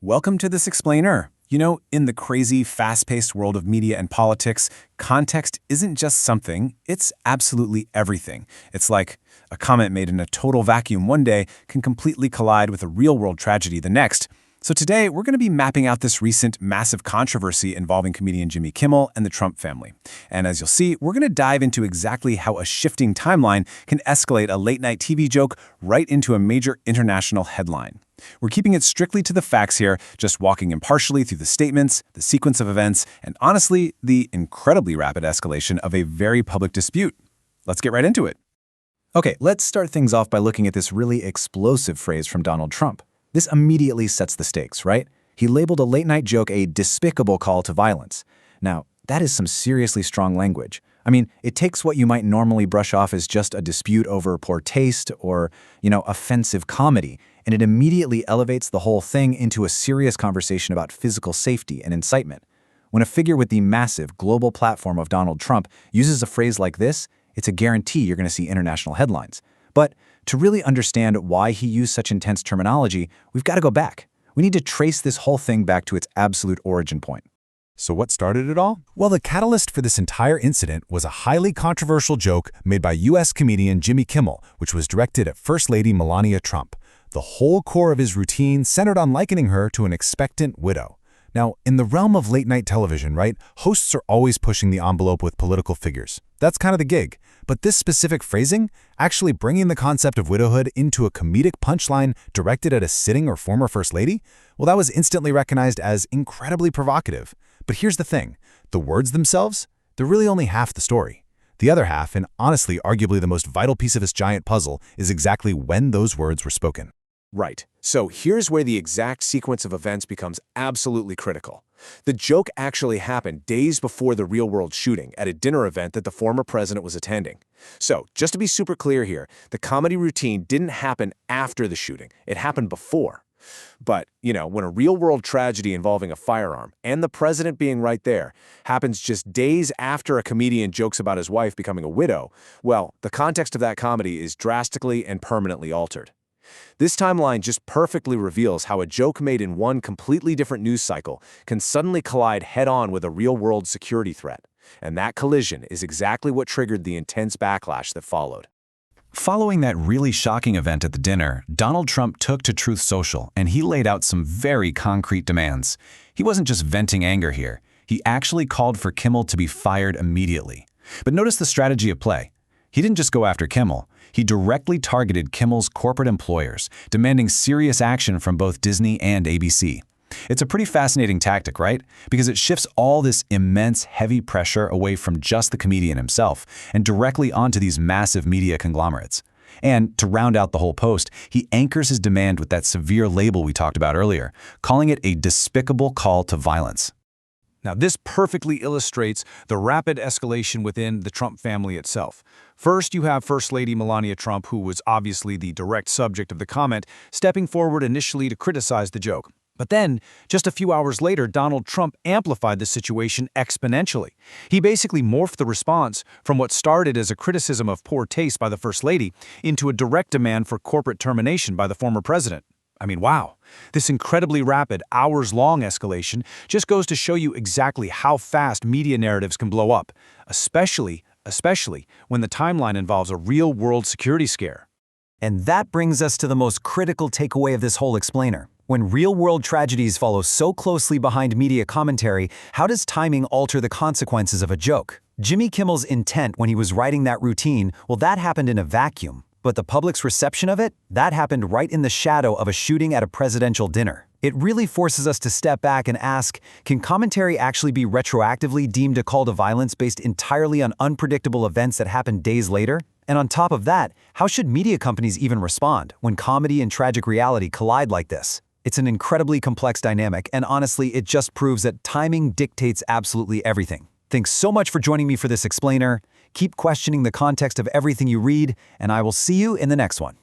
Welcome to this explainer. You know, in the crazy, fast-paced world of media and politics, context isn't just something, it's absolutely everything. It's like a comment made in a total vacuum one day can completely collide with a real-world tragedy the next. So today, we're going to be mapping out this recent massive controversy involving comedian Jimmy Kimmel and the Trump family. And as you'll see, we're going to dive into exactly how a shifting timeline can escalate a late-night TV joke right into a major international headline. We're keeping it strictly to the facts here, just walking impartially through the statements, the sequence of events, and honestly, the incredibly rapid escalation of a very public dispute. Let's get right into it. Okay, let's start things off by looking at this really explosive phrase from Donald Trump. This immediately sets the stakes, right? He labeled a late-night joke a despicable call to violence. Now, that is some seriously strong language. I mean, it takes what you might normally brush off as just a dispute over poor taste or, offensive comedy, and it immediately elevates the whole thing into a serious conversation about physical safety and incitement. When a figure with the massive global platform of Donald Trump uses a phrase like this, it's a guarantee you're going to see international headlines. But to really understand why he used such intense terminology, we've got to go back. We need to trace this whole thing back to its absolute origin point. So what started it all? Well, the catalyst for this entire incident was a highly controversial joke made by U.S. comedian Jimmy Kimmel, which was directed at First Lady Melania Trump. The whole core of his routine centered on likening her to an expectant widow. Now, in the realm of late-night television, right, hosts are always pushing the envelope with political figures. That's kind of the gig. But this specific phrasing, actually bringing the concept of widowhood into a comedic punchline directed at a sitting or former First Lady, well, that was instantly recognized as incredibly provocative. But here's the thing. The words themselves, they're really only half the story. The other half, and honestly arguably the most vital piece of this giant puzzle, is exactly when those words were spoken. Right. So here's where the exact sequence of events becomes absolutely critical. The joke actually happened days before the real-world shooting at a dinner event that the former president was attending. So, just to be super clear here, the comedy routine didn't happen after the shooting. It happened before. But, when a real-world tragedy involving a firearm, and the president being right there, happens just days after a comedian jokes about his wife becoming a widow, well, the context of that comedy is drastically and permanently altered. This timeline just perfectly reveals how a joke made in one completely different news cycle can suddenly collide head-on with a real-world security threat. And that collision is exactly what triggered the intense backlash that followed. Following that really shocking event at the dinner, Donald Trump took to Truth Social and he laid out some very concrete demands. He wasn't just venting anger here. He actually called for Kimmel to be fired immediately. But notice the strategy at play. He didn't just go after Kimmel. He directly targeted Kimmel's corporate employers, demanding serious action from both Disney and ABC. It's a pretty fascinating tactic, right? Because it shifts all this immense, heavy pressure away from just the comedian himself and directly onto these massive media conglomerates. And to round out the whole post, he anchors his demand with that severe label we talked about earlier, calling it a despicable call to violence. Now, this perfectly illustrates the rapid escalation within the Trump family itself. First, you have First Lady Melania Trump, who was obviously the direct subject of the comment, stepping forward initially to criticize the joke. But then, just a few hours later, Donald Trump amplified the situation exponentially. He basically morphed the response from what started as a criticism of poor taste by the First Lady into a direct demand for corporate termination by the former president. I mean, wow. This incredibly rapid, hours-long escalation just goes to show you exactly how fast media narratives can blow up, especially when the timeline involves a real-world security scare. And that brings us to the most critical takeaway of this whole explainer. When real-world tragedies follow so closely behind media commentary, how does timing alter the consequences of a joke? Jimmy Kimmel's intent when he was writing that routine, well, that happened in a vacuum. But the public's reception of it, that happened right in the shadow of a shooting at a presidential dinner. It really forces us to step back and ask, can commentary actually be retroactively deemed a call to violence based entirely on unpredictable events that happened days later? And on top of that, how should media companies even respond when comedy and tragic reality collide like this? It's an incredibly complex dynamic, and honestly, it just proves that timing dictates absolutely everything. Thanks so much for joining me for this explainer. Keep questioning the context of everything you read, and I will see you in the next one.